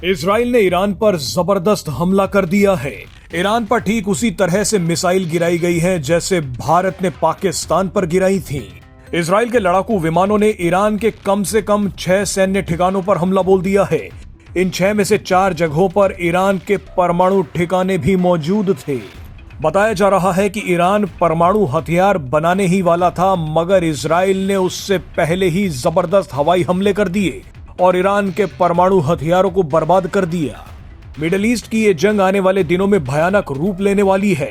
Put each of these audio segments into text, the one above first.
Israel ने Iran पर जबरदस्त हमला कर दिया है। ईरान पर ठीक उसी तरह से मिसाइल गिराई गई है जैसे भारत ने पाकिस्तान पर गिराई थी। इजराइल के लड़ाकू विमानों ने ईरान के कम से कम 6 सैन्य ठिकानों पर हमला बोल दिया है। इन 6 में से 4 जगहों पर ईरान के परमाणु ठिकाने भी मौजूद थे। बताया जा रहा है कि ईरान परमाणु हथियार बनाने ही वाला था, मगर इजराइल ने उससे पहले ही जबरदस्त हवाई हमले कर दिए और ईरान के परमाणु हथियारों को बर्बाद कर दिया। मिडिल ईस्ट की ये जंग आने वाले दिनों में भयानक रूप लेने वाली है।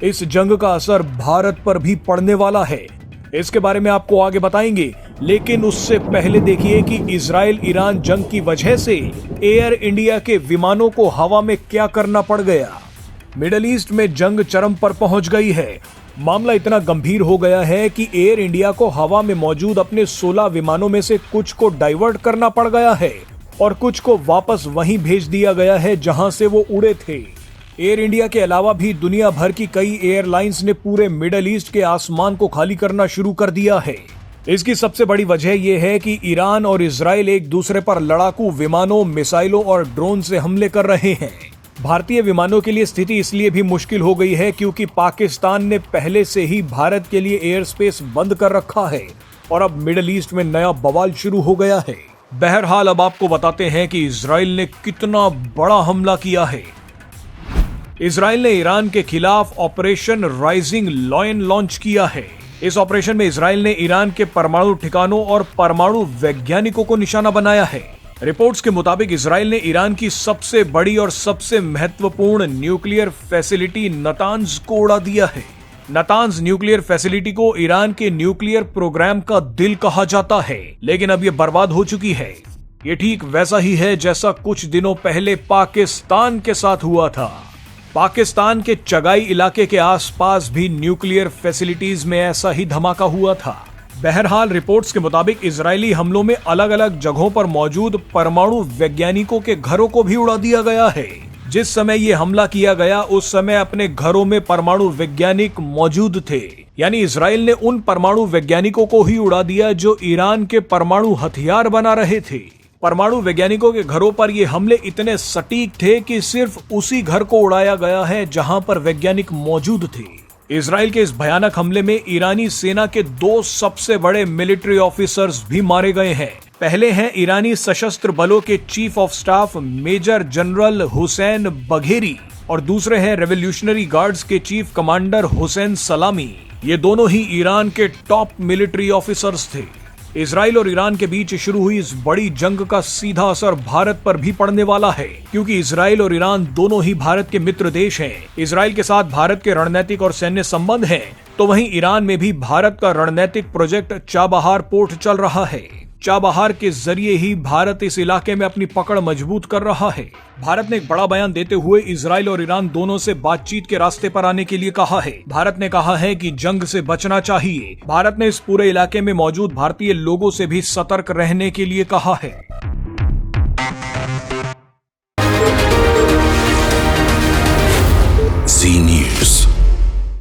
इस जंग का असर भारत पर भी पड़ने वाला है। इसके बारे में आपको आगे बताएंगे, लेकिन उससे पहले देखिए कि इजराइल ईरान जंग की वजह से एयर इंडिया के विमानों को हवा में क्या करना पड़ गया। मिडिल ईस्ट में जंग चरम पर पहुंच गई है। मामला इतना गंभीर हो गया है कि एयर इंडिया को हवा में मौजूद अपने 16 विमानों में से कुछ को डाइवर्ट करना पड़ गया है और कुछ को वापस वहीं भेज दिया गया है जहां से वो उड़े थे। एयर इंडिया के अलावा भी दुनिया भर की कई एयरलाइंस ने पूरे मिडिल ईस्ट के आसमान को खाली करना शुरू कर दिया है। इसकी सबसे बड़ी वजह यह है कि ईरान और इजराइल एक दूसरे पर लड़ाकू विमानों, मिसाइलों और ड्रोन से हमले कर रहे हैं। भारतीय विमानों के लिए स्थिति इसलिए भी मुश्किल हो गई है क्योंकि पाकिस्तान ने पहले से ही भारत के लिए एयर स्पेस बंद कर रखा है और अब मिडिल ईस्ट में नया बवाल शुरू हो गया है। बहरहाल अब आपको बताते हैं कि इजराइल ने कितना बड़ा हमला किया है। इजराइल ने ईरान के खिलाफ ऑपरेशन राइजिंग लॉयन लॉन्च किया है। इस ऑपरेशन में इजराइल ने ईरान के परमाणु ठिकानों और परमाणु वैज्ञानिकों को निशाना बनाया है। रिपोर्ट्स के मुताबिक इजराइल ने ईरान की सबसे बड़ी और सबसे महत्वपूर्ण न्यूक्लियर फैसिलिटी नतांज को उड़ा दिया है। नतांज न्यूक्लियर फैसिलिटी को ईरान के न्यूक्लियर प्रोग्राम का दिल कहा जाता है, लेकिन अब यह बर्बाद हो चुकी है। ये ठीक वैसा ही है जैसा कुछ दिनों पहले पाकिस्तान के साथ हुआ था। पाकिस्तान के चगाई इलाके के आसपास भी न्यूक्लियर फैसिलिटीज में ऐसा ही धमाका हुआ था। बहरहाल रिपोर्ट्स के मुताबिक इजरायली हमलों में अलग अलग जगहों पर मौजूद परमाणु वैज्ञानिकों के घरों को भी उड़ा दिया गया है। जिस समय ये हमला किया गया उस समय अपने घरों में परमाणु वैज्ञानिक मौजूद थे, यानी इजराइल ने उन परमाणु वैज्ञानिकों को ही उड़ा दिया जो ईरान के परमाणु हथियार बना रहे थे। परमाणु वैज्ञानिकों के घरों पर ये हमले इतने सटीक थे कि सिर्फ उसी घर को उड़ाया गया है जहां पर वैज्ञानिक मौजूद थे। इजराइल के इस भयानक हमले में ईरानी सेना के 2 सबसे बड़े मिलिट्री ऑफिसर्स भी मारे गए हैं। पहले हैं ईरानी सशस्त्र बलों के chief of staff major general Hussain Bagheri और दूसरे हैं रेवोल्यूशनरी गार्ड्स के चीफ कमांडर हुसैन सलामी। ये दोनों ही ईरान के टॉप मिलिट्री ऑफिसर्स थे। इजराइल और ईरान के बीच शुरू हुई इस बड़ी जंग का सीधा असर भारत पर भी पड़ने वाला है, क्योंकि इजराइल और ईरान दोनों ही भारत के मित्र देश हैं। इजराइल के साथ भारत के रणनीतिक और सैन्य संबंध हैं, तो वहीं ईरान में भी भारत का रणनीतिक प्रोजेक्ट चाबहार पोर्ट चल रहा है। चाबहार के जरिए ही भारत इस इलाके में अपनी पकड़ मजबूत कर रहा है। भारत ने एक बड़ा बयान देते हुए इजराइल और ईरान दोनों से बातचीत के रास्ते पर आने के लिए कहा है। भारत ने कहा है कि जंग से बचना चाहिए। भारत ने इस पूरे इलाके में मौजूद भारतीय लोगों से भी सतर्क रहने के लिए कहा है।